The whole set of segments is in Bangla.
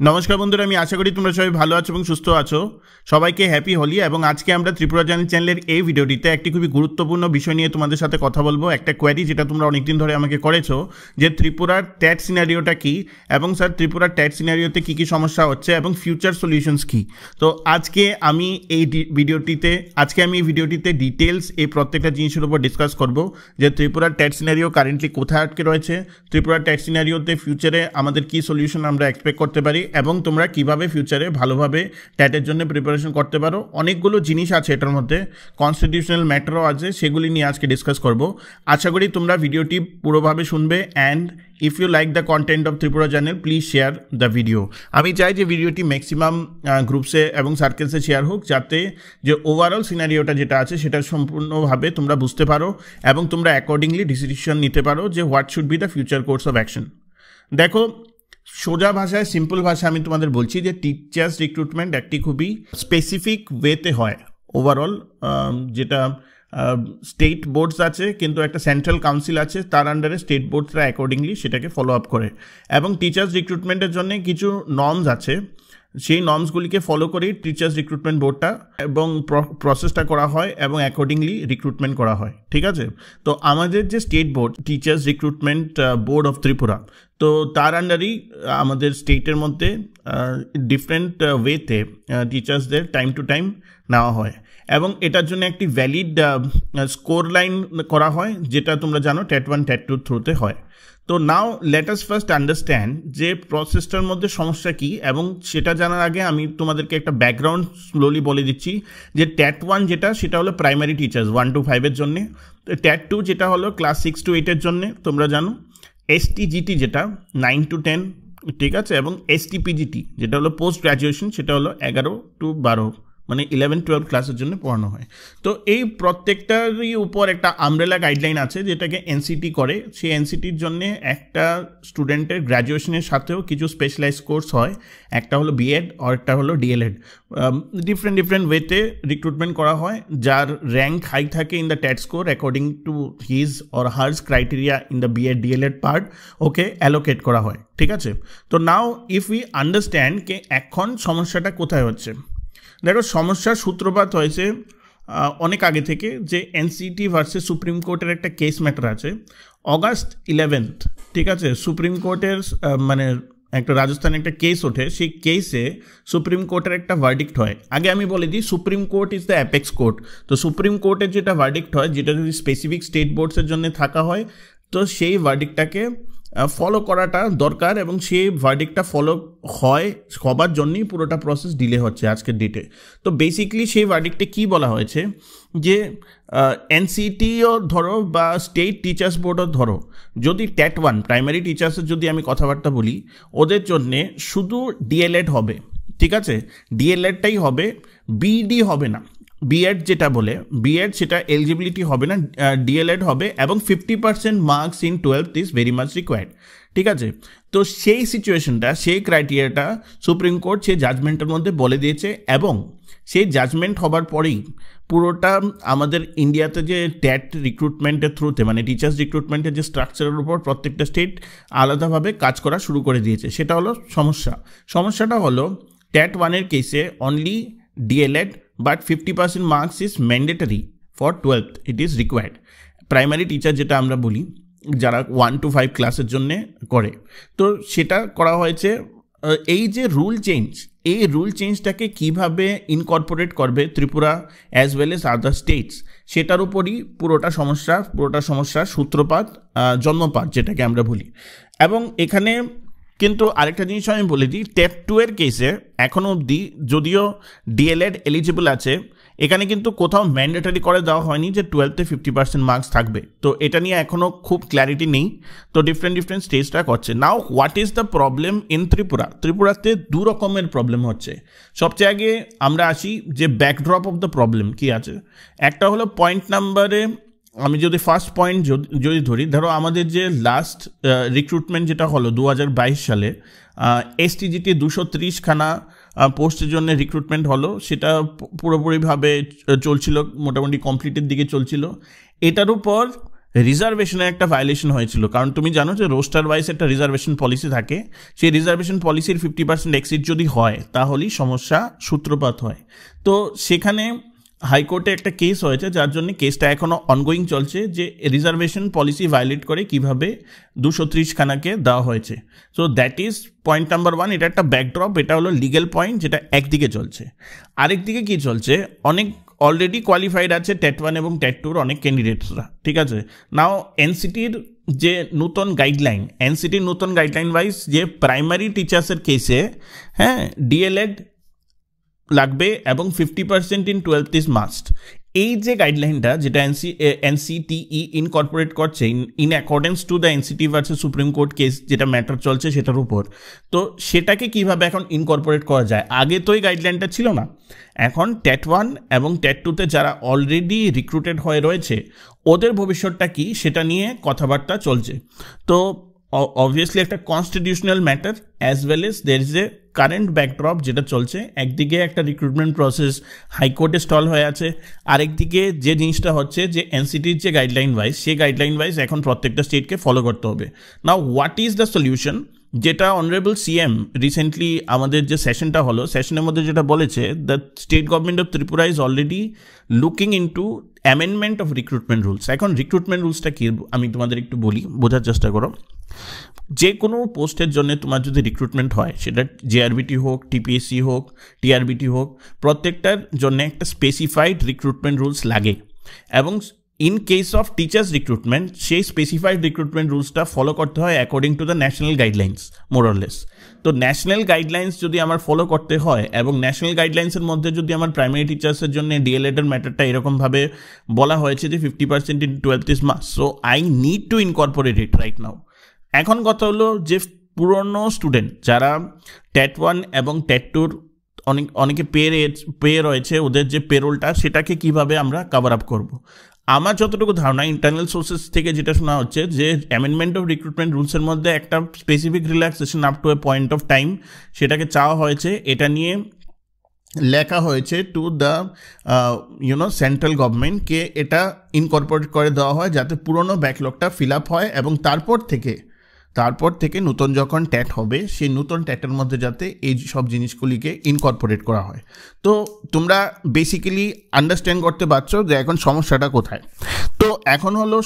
নমস্কার বন্ধুরা, আমি আশা করি তোমরা সবাই ভালো আছো এবং সুস্থ আছো। সবাইকে হ্যাপি হোলি। এবং আজকে আমরা ত্রিপুরা জার্নি চ্যানেলের এই ভিডিওটিতে একটি খুবই গুরুত্বপূর্ণ বিষয় নিয়ে তোমাদের সাথে কথা বলবো। একটা কোয়ারি যেটা তোমরা অনেকদিন ধরে আমাকে করেছো যে ত্রিপুরার ট্যাট সিনারিওটা কী, এবং স্যার ত্রিপুরার ট্যাট সিনারিওতে কী কী সমস্যা হচ্ছে এবং ফিউচার সলিউশনস কী। তো আজকে আমি এই ভিডিওটিতে ডিটেলস এই প্রত্যেকটা জিনিসের উপর ডিসকাস করব যে ত্রিপুরার ট্যাট সিনারিও কারেন্টলি কোথায় আটকে রয়েছে, ত্রিপুরার ট্যাট সিনারিওতে ফিউচারে আমাদের কী সলিউশন আমরা এক্সপেক্ট করতে পারি, এবং তোমরা কিভাবে ফিউচারে ভালোভাবে ট্যাটের জন্য প্রিপারেশন করতে পারো। অনেকগুলো জিনিস আছে এটার মধ্যে, কনস্টিটিউশনাল ম্যাটারও আছে, সেগুলি নিয়ে আজকে ডিসকাস করব। আশা করি তোমরা ভিডিওটি পুরোভাবে শুনবে। And if you like the content of Tripura channel, please share the video. আমি চাই যে ভিডিওটি ম্যাক্সিমাম গ্রুপসে এবং সার্কেলসে শেয়ার হোক, যাতে যে ওভারঅল সিনারিওটা যেটা আছে সেটা সম্পূর্ণভাবে তোমরা বুঝতে পারো এবং তোমরা অ্যাকর্ডিংলি ডিসিশন নিতে পারো যে what should be the future course of action. দেখো, সোজা ভাষায়, সিম্পল ভাষা আমি তোমাদের বলছি যে টিচার্স রিক্রুটমেন্ট একটি খুবই স্পেসিফিক ওয়েতে হয়। ওভারঅল যেটা স্টেট বোর্ডস আছে, কিন্তু একটা সেন্ট্রাল কাউন্সিল আছে, তার আন্ডারে স্টেট বোর্ডসরা অ্যাকর্ডিংলি সেটাকে ফলো আপ করে। এবং টিচার্স রিক্রুটমেন্টের জন্য কিছু নর্মস আছে, সেই নর্মসগুলিকে ফলো করেই টিচার্স রিক্রুটমেন্ট বোর্ডটা এবং প্রসেসটা করা হয় এবং অ্যাকর্ডিংলি রিক্রুটমেন্ট করা হয়। ঠিক আছে, তো আমাদের যে state board, teachers recruitment board of Tripura, তো তার আন্ডারেই আমাদের স্টেটের মধ্যে ডিফারেন্ট ওয়েতে টিচার্সদের টাইম টু টাইম নেওয়া হয়, এবং এটার জন্য একটি ভ্যালিড স্কোর লাইন করা হয়, যেটা তোমরা জানো ট্যাট 1 ট্যাট 2 থ্রুতে হয়। তো নাও লেট আস ফার্স্ট আন্ডারস্ট্যান্ড যে প্রসেসটার মধ্যে সমস্যা কী, এবং সেটা জানার আগে আমি তোমাদেরকে একটা ব্যাকগ্রাউন্ড স্লোলি বলে দিচ্ছি যে ট্যাট 1 যেটা, সেটা হলো প্রাইমারি টিচার্স 1 to 5 জন্যে, ট্যাট 2 যেটা হলো ক্লাস 6 to 8 জন্যে, তোমরা জানো। STGT যেটা 9 to 10, ঠিক আছে, এবং STPGT যেটা হলো পোস্ট গ্র্যাজুয়েশন, সেটা হলো 11 to 12, মানে 11-12 ক্লাসের জন্য পড়ানো হয়। তো এই প্রত্যেকটারই উপর একটা আমব্রেলা গাইডলাইন আছে যেটাকে NCT করে। সেই NCTর জন্য একটা স্টুডেন্টের গ্র্যাজুয়েশনের সাথেও কিছু স্পেশালাইজ কোর্স হয়, একটা হলো BEd আর একটা হলো DLEd। ডিফারেন্ট ওয়েতে রিক্রুটমেন্ট করা হয়, যার র্যাঙ্ক হাই থাকে in the TET score according to his or hers criteria ইন দ্য BEd DLEd part, okay allocate করা হয়। ঠিক আছে, তো নাও ইফ উই আন্ডারস্ট্যান্ড কে এখন সমস্যাটা কোথায় হচ্ছে। দেখো, সমস্যার সূত্রপাত হয়েছে অনেক আগে থেকে, যে NCT ভার্সেস সুপ্রিম কোর্টের একটা কেস ম্যাটার আছে August 11th। ঠিক আছে, সুপ্রিম কোর্টের মানে একটা রাজস্থানে একটা কেস ওঠে, সেই কেসে সুপ্রিম কোর্টের একটা ভার্ডিক্ট হয়। আগে আমি বলে দিই, supreme court is the apex court. তো সুপ্রিম কোর্টের যেটা ভার্ডিক্ট হয়, যেটা যদি স্পেসিফিক স্টেট বোর্ডসের জন্য থাকা হয়, তো সেই ভার্ডিক্টটাকে ফলো করাটা দরকার, এবং সেই ভার্ডিক্টটা ফলো হবার জন্যই পুরোটা প্রসেস ডিলে হচ্ছে আজকের ডেটে। তো বেসিক্যালি সেই ভার্ডিক্টে কী বলা হয়েছে যে NCTও ধরো বা স্টেট টিচার্স বোর্ডও ধরো, যদি ট্যাট 1 প্রাইমারি টিচার্সের যদি আমি কথাবার্তা বলি, ওদের জন্যে শুধু DLEd হবে। ঠিক আছে, DLEdটাই হবে, BEd হবে না। BEd যেটা বলে, BEd সেটা এলিজিবিলিটি হবে না, DLEd হবে, এবং 50% marks in 12th is very much required. ঠিক আছে, তো সেই সিচুয়েশনটা, সেই ক্রাইটেরিয়াটা সুপ্রিম কোর্ট সেই জাজমেন্টের মধ্যে বলে দিয়েছে, এবং সেই জাজমেন্ট হবার পরেই পুরোটা আমাদের ইন্ডিয়াতে যে ট্যাট রিক্রুটমেন্টের থ্রুতে, মানে টিচার্স রিক্রুটমেন্টের যে স্ট্রাকচারের উপর প্রত্যেকটা স্টেট আলাদাভাবে কাজ করা শুরু করে দিয়েছে। সেটা হলো সমস্যাটা হলো ট্যাট 1 কেসে only DLEd, but 50% marks is mandatory for 12th, it is required। Primary teacher যেটা আমরা বলি, যারা 1 to 5 ক্লাসের জন্যে করে, তো সেটা করা হয়েছে। এই যে রুল চেঞ্জ, এই রুল চেঞ্জটাকে কীভাবে ইনকর্পোরেট করবে ত্রিপুরা অ্যাজ ওয়েল এজ আদার স্টেটস, সেটার উপরই পুরোটা সমস্যার সূত্রপাত, জন্মপাত যেটাকে আমরা বলি। এবং এখানে কিন্তু আরেকটা জিনিস আমি বলে দিই, ট্যাট 2 কেসে এখনও অবধি যদিও DLEd এলিজিবল আছে, এখানে কিন্তু কোথাও ম্যান্ডেটারি করে দেওয়া হয়নি যে 12th 50% মার্কস থাকবে। তো এটা নিয়ে এখনও খুব ক্ল্যারিটি নেই, তো ডিফারেন্ট স্টেজটা করছে। Now what is the problem in ত্রিপুরাতে 2 রকমের প্রবলেম হচ্ছে। সবচেয়ে আগে আমরা আসি যে ব্যাকড্রপ অফ দ্য প্রবলেম কী আছে। একটা হলো পয়েন্ট নাম্বারে, আমি যদি ফার্স্ট পয়েন্ট যদি ধরি, ধরো আমাদের যে লাস্ট রিক্রুটমেন্ট যেটা হলো 2022 সালে, STGT 230খানা পোস্টের জন্য রিক্রুটমেন্ট হলো, সেটা পুরোপুরিভাবে চলছিল, মোটামুটি কমপ্লিটের দিকে চলছিল। এটার উপর রিজার্ভেশনের একটা ভায়োলেশন হয়েছিল, কারণ তুমি জানো যে রোস্টার ওয়াইজ একটা রিজার্ভেশন পলিসি থাকে, সেই রিজার্ভেশন পলিসির 50% এক্সিড যদি হয় তাহলেই সমস্যা সূত্রপাত হয়। তো সেখানে হাইকোর্টে একটা কেস হয়েছে, যার জন্য কেসটা এখনও অনগোয়িং চলছে, যে রিজার্ভেশন পলিসি ভায়োলেট করে কিভাবে 230 খানাকে দেওয়া হয়েছে। So that is point number 1। এটা একটা ব্যাকড্রপ, এটা হলো লিগেল পয়েন্ট যেটা একদিকে চলছে। আরেকদিকে কি চলছে, অনেক অলরেডি কোয়ালিফাইড আছে TET 1 এবং TET 2 অনেক ক্যান্ডিডেটসরা, ঠিক আছে। নাও এনসিটির যে নতুন গাইডলাইন, এনসিটির নতুন গাইডলাইন ওয়াইজ যে প্রাইমারি টিচার্সের কেসে ডিএলএড লাগবে এবং 50% ইন 12th ইজ মাস্ট। এই যে গাইডলাইনটা যেটা এনসিটিই ইনকর্পোরেট করছে in accordance to the NCT versus supreme court case যেটা ম্যাটার চলছে সেটার উপর, তো সেটাকে কিভাবে এখন ইনকর্পোরেট করা যায়। আগে তো এই গাইডলাইনটা ছিল না, এখন TET 1 এবং TET 2-তে যারা অলরেডি রিক্রুটেড হয়ে রয়েছে ওদের ভবিষ্যৎটা কি সেটা নিয়ে কথাবার্তা চলছে। তো অবভিয়াসলি একটা constitutional matter as well as there is a current backdrop যেটা চলছে। একদিকে একটা রিক্রুটমেন্ট প্রসেস হাইকোর্টে স্টল হয়ে আছে, আরেকদিকে যে জিনিসটা হচ্ছে যে এনসিটির যে গাইডলাইন ওয়াইজ, সেই গাইডলাইন ওয়াইজ এখন প্রত্যেকটা স্টেটকে ফলো করতে হবে। Now what is the solution, যেটা অনারেবল সিএম রিসেন্টলি আমাদের যে সেশনটা হলো, সেশনের মধ্যে যেটা বলেছে, the state government of Tripura is already looking into amendment of recruitment rules. এখন রিক্রুটমেন্ট রুলসটা কি আমি তোমাদের একটু বলি, বোঝার চেষ্টা করো। যে কোনো পোস্টের জন্য তোমার যদি রিক্রুটমেন্ট হয়, সেটা জেআরবিটি হোক, টিপিএসসি হোক, টিআরবিটি হোক, প্রত্যেকটার জন্য একটা স্পেসিফাইড রিক্রুটমেন্ট রুলস লাগে। এবং in case of teachers recruitment, সেই স্পেসিফাইড রিক্রুটমেন্ট রুলসটা ফলো করতে হয় according to the national guidelines more or less. তো ন্যাশনাল গাইডলাইন্স যদি আমার ফলো করতে হয় এবং ন্যাশনাল গাইডলাইন্সের মধ্যে যদি আমার প্রাইমারি টিচার্সের জন্য ডিএলএডের ম্যাটারটা এরকমভাবে বলা হয়েছে যে 50% in 12th is must, so I need to incorporate it right now. এখন কথা হলো পুরনো স্টুডেন্ট যারা TET 1 এবং TET 2 অনেকে পেয়ে রয়েছে, ওদের যে পেরোলটা সেটাকে কিভাবে আমরা কভার আপ করবো। আমার যতটুকু ধারণা ইন্টারনাল সোর্সেস থেকে যেটা শোনা হচ্ছে যে অ্যামেন্ডমেন্ট অফ রিক্রুটমেন্ট রুলসের মধ্যে একটা specific relaxation up to A point of time সেটাকে চাওয়া হয়েছে। এটা নিয়ে লেখা হয়েছে টু দ্য সেন্ট্রাল গভর্নমেন্টকে এটা ইনকর্পোরেট করে দেওয়া হয় যাতে পুরনো ব্যাকলগটা ফিল আপ হয়, এবং তারপর থেকে নতুন যখন ট্যাট হবে সেই নতুন ট্যাটের মধ্যে যাতে এই সব জিনিসগুলিকে ইনকর্পোরেট করা হয়। তো তোমরা বেসিক্যালি আন্ডারস্ট্যান্ড করতে পারছো যে এখন সমস্যাটা কোথায়। তো এখন হলো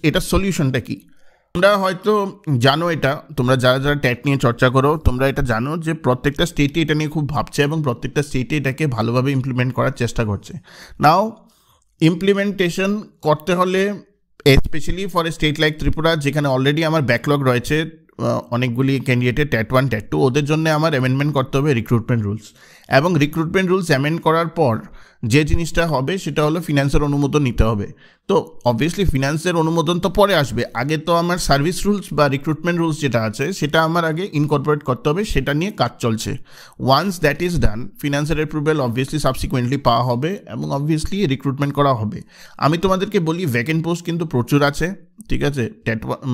এটার সলিউশনটা কি। তোমরা হয়তো জানো, এটা তোমরা যারা যারা ট্যাট নিয়ে চর্চা করো তোমরা এটা জানো যে প্রত্যেকটা স্টেটে এটা নিয়ে খুব ভাবছে এবং প্রত্যেকটা স্টেটে এটাকে ভালোভাবে ইমপ্লিমেন্ট করার চেষ্টা করছে। নাও ইমপ্লিমেন্টেশন করতে হলে specially for a state like Tripura, যেখানে অলরেডি আমার ব্যাকলগ রয়েছে অনেকগুলি ক্যান্ডিডেটের TET 1 TET 2, ওদের জন্য আমার অ্যামেন্ডমেন্ট করতে হবে রিক্রুটমেন্ট রুলস। এবং রিক্রুটমেন্ট রুলস অ্যামেন্ড করার পর যে জিনিসটা হবে সেটা হলো ফিনান্সের অনুমোদন নিতে হবে। তো অবভিয়াসলি ফিনান্সের অনুমোদন তো পরে আসবে, আগে তো আমার সার্ভিস রুলস বা রিক্রুটমেন্ট রুলস যেটা আছে সেটা আমার আগে ইনকর্পোরেট করতে হবে, সেটা নিয়ে কাজ চলছে। ওয়ান্স দ্যাট ইজ ডান, ফিনান্সের অ্যাপ্রুভেল অবভিয়াসলি সাবসিকুয়েন্টলি পাওয়া হবে এবং অবভিয়াসলি রিক্রুটমেন্ট করা হবে। আমি তোমাদেরকে বলি ভ্যাকেন্ট পোস্ট কিন্তু প্রচুর আছে, ঠিক আছে।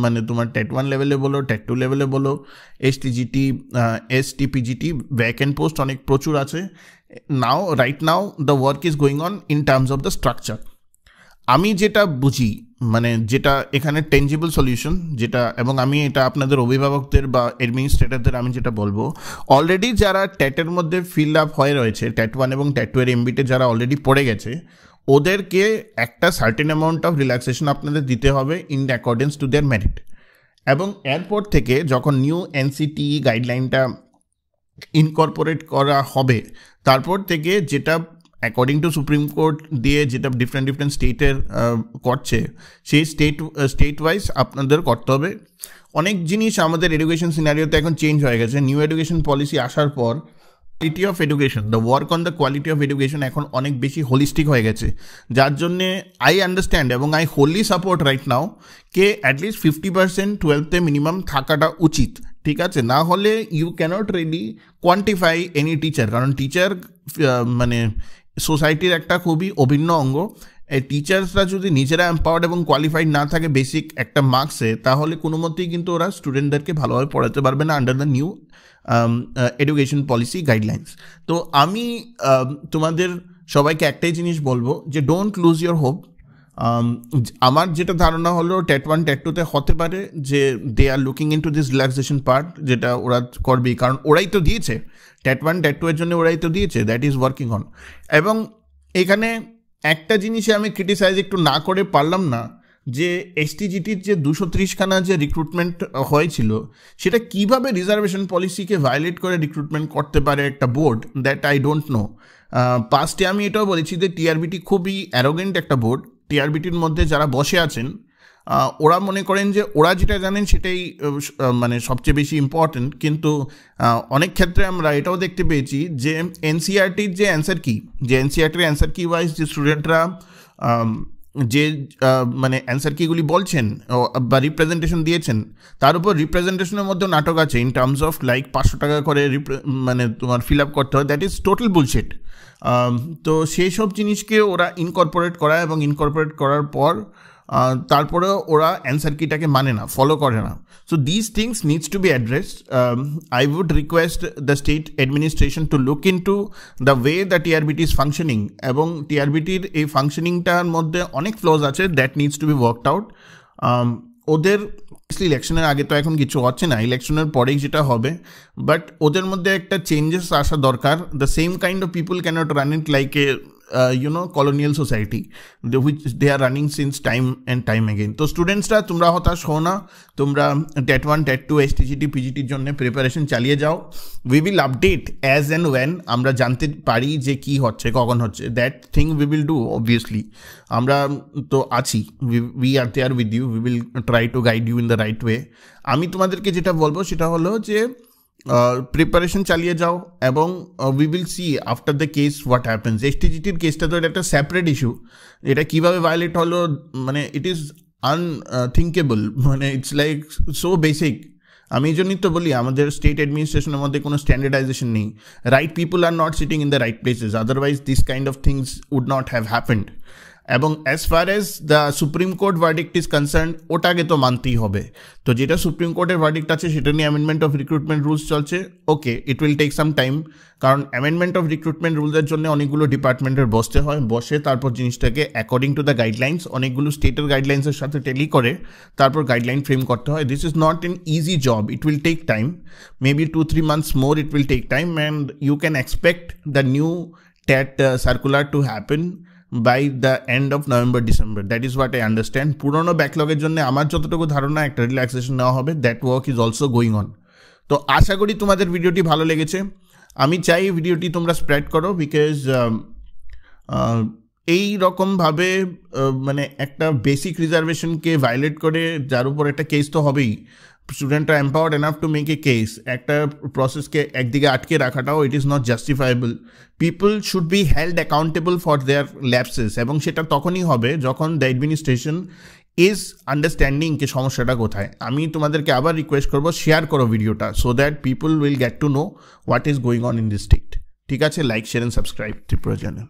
মানে তোমার TET 1 লেভেলে বলো, TET 2 লেভেলে বলো, STGT, STPGT ভ্যাকেন্ট পোস্ট অনেক প্রচুর আছে। Right now the work is going on in terms of the structure. আমি যেটা বুঝি, মানে যেটা এখানে টেঞ্জিবল সলিউশন যেটা, এবং আমি এটা আপনাদের অভিভাবকদের বা অ্যাডমিনিস্ট্রেটরদের আমি যেটা বলবো, অলরেডি যারা ট্যাটের মধ্যে ফিল আপ হয়ে রয়েছে, TET 1 এবং TET 2 এর এমবিতে যারা অলরেডি পড়ে গেছে, ওদেরকে একটা সার্টেন অ্যামাউন্ট অফ রিল্যাক্সেশন আপনাদের দিতে হবে in accordance to their merit. এবং এরপর থেকে যখন নিউ এনসিটি গাইডলাইনটা ইনকর্পোরেট করা হবে, তারপর থেকে যেটা অ্যাকর্ডিং টু সুপ্রিম কোর্ট দিয়ে যেটা ডিফারেন্ট স্টেটের করছে, সেই স্টেট ওয়াইজ আপনাদের করতে হবে। অনেক জিনিস আমাদের এডুকেশন সিনারিওতে এখন চেঞ্জ হয়ে গেছে। নিউ এডুকেশন পলিসি আসার পর quality of education, the work on the quality of education এখন অনেক বেশি হোলিস্টিক হয়ে গেছে, যার জন্যে আই আন্ডারস্ট্যান্ড এবং I wholly support right now কে অ্যাটলিস্ট 50% 12th মিনিমাম থাকাটা উচিত, ঠিক আছে। না হলে you can't really quantify any teacher, কারণ টিচার মানে সোসাইটির একটা খুবই অভিন্ন অঙ্গ। এই টিচার্সরা যদি নিজেরা এম্পাওয়ার্ড এবং কোয়ালিফাইড না থাকে বেসিক একটা মার্কসে, তাহলে কোনো মতেই কিন্তু ওরা স্টুডেন্টদেরকে ভালোভাবে পড়াতে পারবে না under the new education policy guidelines. তো আমি তোমাদের সবাইকে একটাই জিনিস বলবো যে ডোন্ট লুজ ইয়োর হোপ। আমার যেটা ধারণা হলো TET 1 TET 2 তে হতে পারে যে they are looking into this relaxation part, যেটা ওরা করবেই, কারণ ওরাই তো দিয়েছে TET 1 TET 2 এর জন্য, ওরাই তো দিয়েছে, দ্যাট ইজ ওয়ার্কিং অন। এবং এখানে একটা জিনিসে আমি ক্রিটিসাইজ একটু না করে পারলাম না, যে STGTর যে 230খানা যে রিক্রুটমেন্ট হয়েছিল, সেটা কিভাবে রিজার্ভেশন পলিসিকে ভায়োলেট করে রিক্রুটমেন্ট করতে পারে একটা board, that I don't know. পাস্টে আমি এটাও বলেছি যে TRBT খুবই অ্যারোগেন্ট একটা বোর্ড। TRBTর মধ্যে যারা বসে আছেন ওরা মনে করেন যে ওরা যেটা জানেন সেটাই মানে সবচেয়ে বেশি ইম্পর্টেন্ট, কিন্তু অনেক ক্ষেত্রে আমরা এটাও দেখতে পেয়েছি যে NCERTর যে অ্যান্সার কি, যে NCERTর অ্যান্সার কি ওয়াইজ যে স্টুডেন্টরা যে মানে অ্যান্সার কিগুলি বলছেন বা রিপ্রেজেন্টেশন দিয়েছেন, তার উপর রিপ্রেজেন্টেশনের মধ্যে নাটক আছে ইন টার্মস অফ লাইক 500 টাকা করে মানে তোমার ফিল আপ করতে হয়, দ্যাট ইজ টোটাল বুলশিট। তো সেই সব জিনিসকে ওরা ইনকর্পোরেট করায়, এবং ইনকর্পোরেট করার পর তারপরেও ওরা অ্যান্সার কিটাকে মানে না, ফলো করে না। So this things needs to be addressed. I would request the state administration to look into the way the TRBT is functioning, এবং TRBTর এই ফাংশনিংটার মধ্যে অনেক ফ্লজ আছে, that needs to be worked out. ওদের ইলেকশনের আগে তো এখন কিছু হচ্ছে না, ইলেকশনের পরেই যেটা হবে, বাট ওদের মধ্যে একটা চেঞ্জেস আসা দরকার। The same kind of people can't run it like a colonial society which they are running since time and time again. তো স্টুডেন্টসরা তোমরা হতাশ হও না, তোমরা TET 1 TET 2 STGT PGTর জন্য প্রিপারেশন চালিয়ে যাও। We will update as and when আমরা জানতে পারি যে কী হচ্ছে, কখন হচ্ছে, that thing we will do obviously. আমরা তো আছি, we are there with you, we will try to guide you in the right way. আমি তোমাদেরকে যেটা বলবো সেটা হলো যে প্রিপারেশন চালিয়ে যাও, এবং we will see after the case what happens. STGTর কেসটা তো এটা একটা সেপারেট ইস্যু, এটা কীভাবে ভায়োলেট হলো, মানে ইট ইজ আনথিঙ্কেবল, মানে ইটস লাইক সো বেসিক। আমি এই জন্যই তো বলি আমাদের স্টেট অ্যাডমিনিস্ট্রেশনের মধ্যে কোনো স্ট্যান্ডার্ডাইজেশন নেই, right people are not sitting in the right places, otherwise this kind of things would not have happened. এবং as far as the supreme court verdict is concern, ওটাকে তো মানতেই হবে। তো যেটা সুপ্রিম কোর্টের ভার্ডিক্ট আছে সেটা নিয়ে অ্যামেন্ডমেন্ট অফ রিক্রুটমেন্ট রুলস চলছে। Okay, it will take some time, কারণ অ্যামেন্ডমেন্ট অফ রিক্রুটমেন্ট রুলসের জন্য অনেকগুলো ডিপার্টমেন্টের বসতে হয়, বসে তারপর জিনিসটাকে অ্যাকর্ডিং টু দ্য গাইডলাইন্স, অনেকগুলো স্টেটের গাইডলাইন্সের সাথে টেলি করে তারপর গাইডলাইন ফ্রেম করতে হয়। This is not an easy job, it will take time, maybe 2-3 months more it will take time, and you can expect the new TET circular to happen by the end of November December. That is what I understand. পুরনো ব্যাকলগের জন্য আমার যতটুকু ধারণা একটা রিল্যাক্সেশন নেওয়া হবে, that work is also going on. তো আশা করি তোমাদের ভিডিওটি ভালো লেগেছে। আমি চাই ভিডিওটি তোমরা স্প্রেড করো, বিকজ এই রকমভাবে মানে একটা বেসিক রিজার্ভেশনকে ভায়োলেট করে যার উপর একটা কেস তো হবেই, স্টুডেন্টরা empowered enough to make a case, একটা প্রসেসকে একদিকে আটকে রাখাটাও it is not justifiable. People should be held accountable for their lapses, এবং সেটা তখনই হবে যখন দ্য অ্যাডমিনিস্ট্রেশন ইজ আন্ডারস্ট্যান্ডিং কে সমস্যাটা কোথায়। আমি তোমাদেরকে আবার রিকোয়েস্ট করবো, শেয়ার করো ভিডিওটা, so that people will get to know what is going on in this state. ঠিক আছে, like, share and subscribe Tripura channel.